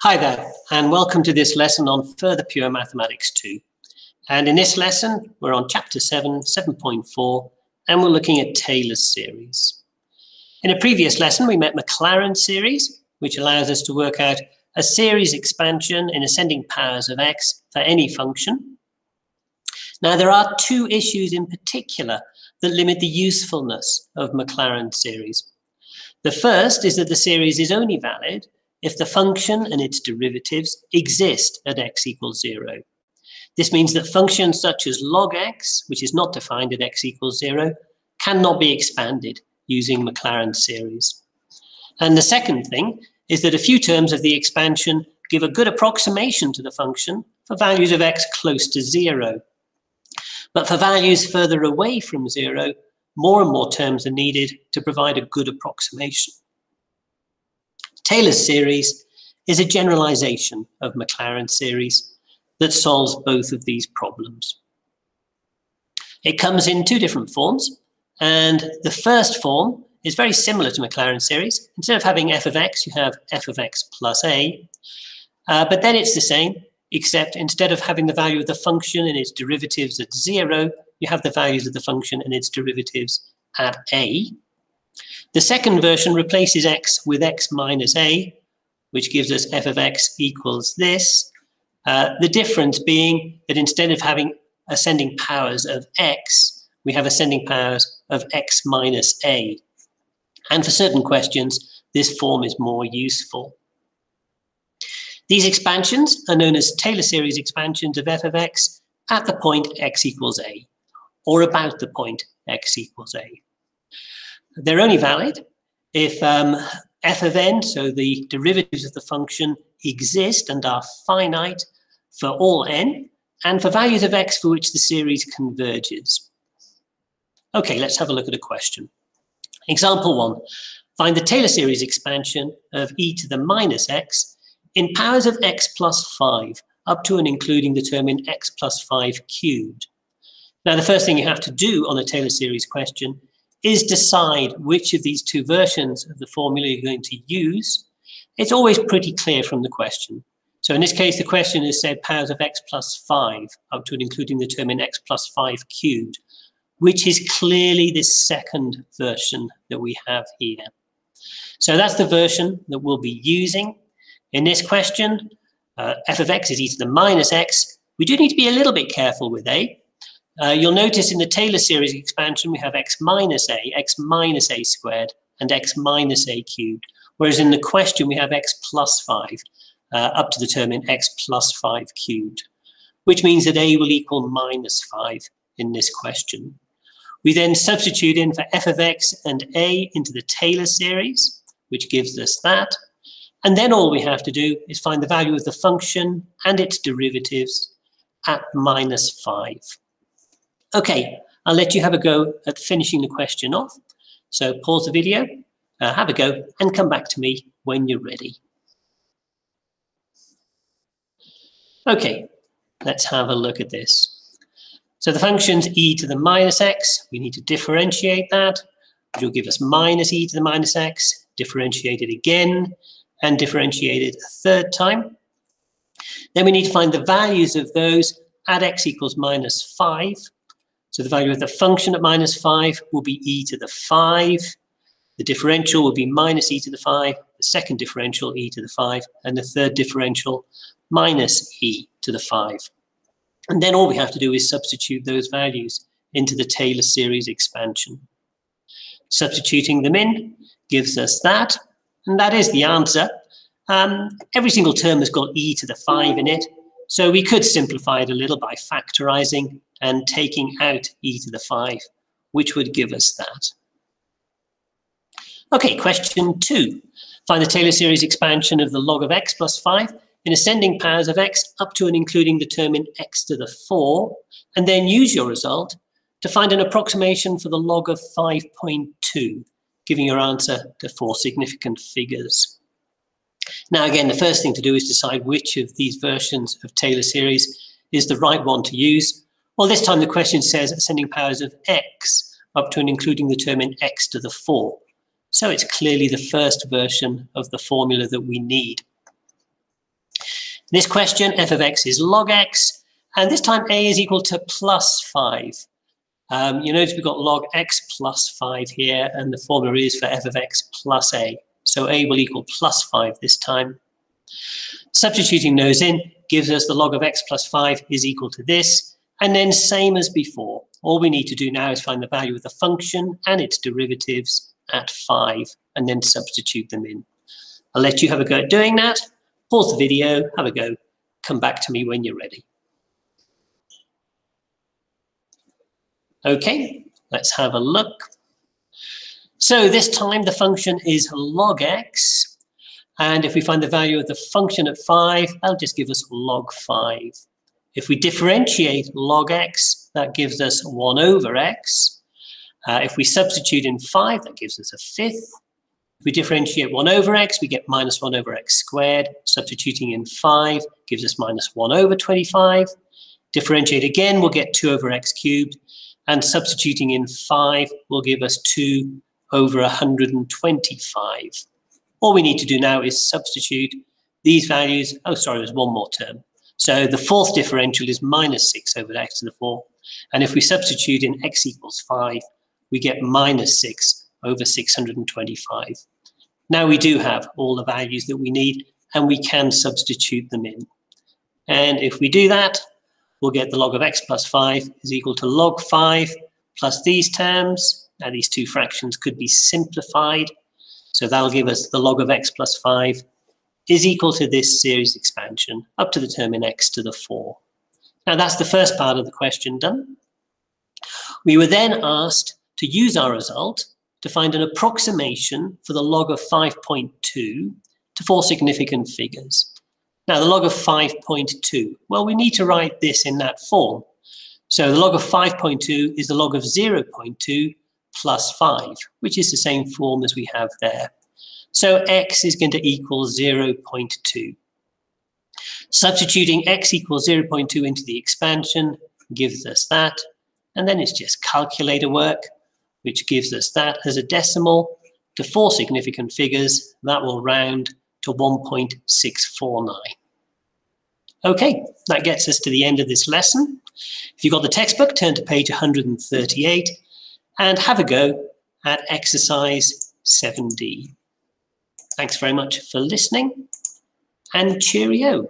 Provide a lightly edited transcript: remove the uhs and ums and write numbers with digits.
Hi there, and welcome to this lesson on Further Pure Mathematics 2. And in this lesson, we're on Chapter 7, 7.4, and we're looking at Taylor's series. In a previous lesson, we met Maclaren's series, which allows us to work out a series expansion in ascending powers of x for any function. Now, there are two issues in particular that limit the usefulness of Maclaren's series. The first is that the series is only valid if the function and its derivatives exist at x equals 0. This means that functions such as log x, which is not defined at x equals 0, cannot be expanded using Maclaren's series. And the second thing is that a few terms of the expansion give a good approximation to the function for values of x close to 0. But for values further away from 0, more and more terms are needed to provide a good approximation. Taylor's series is a generalization of Maclaren's series that solves both of these problems. It comes in two different forms, and the first form is very similar to Maclaren's series. Instead of having f of x, you have f of x plus a, but then it's the same, except instead of having the value of the function and its derivatives at 0, you have the values of the function and its derivatives at a. The second version replaces x with x minus a, which gives us f of x equals this. The difference being that instead of having ascending powers of x, we have ascending powers of x minus a. And for certain questions, this form is more useful. These expansions are known as Taylor series expansions of f of x at the point x equals a, or about the point x equals a. They're only valid if f of n, so the derivatives of the function, exist and are finite for all n, and for values of x for which the series converges. Okay, let's have a look at a question. Example 1. Find the Taylor series expansion of e to the minus x in powers of x plus 5, up to and including the term in x plus 5 cubed. Now, the first thing you have to do on a Taylor series question is decide which of these two versions of the formula you're going to use. It's always pretty clear from the question. So in this case, the question is said powers of x plus 5, up to and including the term in x plus 5 cubed, which is clearly this second version that we have here. So that's the version that we'll be using. In this question, f of x is e to the minus x. We do need to be a little bit careful with a. You'll notice in the Taylor series expansion, we have x minus a squared, and x minus a cubed. Whereas in the question, we have x plus 5, up to the term in x plus 5 cubed, which means that a will equal minus 5 in this question. We then substitute in for f of x and a into the Taylor series, which gives us that. And then all we have to do is find the value of the function and its derivatives at minus 5. Okay, I'll let you have a go at finishing the question off. So pause the video, have a go, and come back to me when you're ready. Okay, let's have a look at this. So the function's e to the minus x. We need to differentiate that, which will give us minus e to the minus x, differentiate it again, and differentiate it a third time. Then we need to find the values of those at x equals minus 5. So the value of the function at minus 5 will be e to the 5. The differential will be minus e to the 5. The second differential, e to the 5. And the third differential, minus e to the 5. And then all we have to do is substitute those values into the Taylor series expansion. Substituting them in gives us that. And that is the answer. Every single term has got e to the 5 in it. So we could simplify it a little by factorizing and taking out e to the 5, which would give us that. Okay, question 2. Find the Taylor series expansion of the log of x plus 5 in ascending powers of x up to and including the term in x to the 4, and then use your result to find an approximation for the log of 5.2, giving your answer to 4 significant figures. Now again, the first thing to do is decide which of these versions of Taylor series is the right one to use. Well, this time the question says ascending powers of x up to and including the term in x to the 4. So it's clearly the first version of the formula that we need. this question, f of x is log x, and this time a is equal to plus 5. You notice we've got log x plus 5 here, and the formula is for f of x plus a. So a will equal plus 5 this time. Substituting those in gives us the log of x plus 5 is equal to this, and then same as before. All we need to do now is find the value of the function and its derivatives at 5, and then substitute them in. I'll let you have a go at doing that. Pause the video, have a go, come back to me when you're ready. Okay, let's have a look. So this time the function is log x, and if we find the value of the function at 5, that'll just give us log 5. If we differentiate log x, that gives us 1 over x. If we substitute in 5, that gives us a fifth. If we differentiate 1 over x, we get minus 1 over x squared. Substituting in 5 gives us minus 1 over 25. Differentiate again, we'll get 2 over x cubed. And substituting in 5 will give us 2 over 125. All we need to do now is substitute these values. Oh, sorry, there's one more term. So the fourth differential is minus 6 over x to the 4. And if we substitute in x equals 5, we get minus 6 over 625. Now we do have all the values that we need, and we can substitute them in. And if we do that, we'll get the log of x plus 5 is equal to log 5 plus these terms. Now these two fractions could be simplified. So that'll give us the log of x plus 5 is equal to this series expansion up to the term in x to the 4. Now that's the first part of the question done. We were then asked to use our result to find an approximation for the log of 5.2 to 4 significant figures. Now the log of 5.2, well, we need to write this in that form. So the log of 5.2 is the log of 0.2 plus 5, which is the same form as we have there. So x is going to equal 0.2. Substituting x equals 0.2 into the expansion gives us that, and then it's just calculator work, which gives us that as a decimal to 4 significant figures. That will round to 1.649. Okay, that gets us to the end of this lesson. If you've got the textbook, turn to page 138 and have a go at exercise 7D. Thanks very much for listening, and cheerio.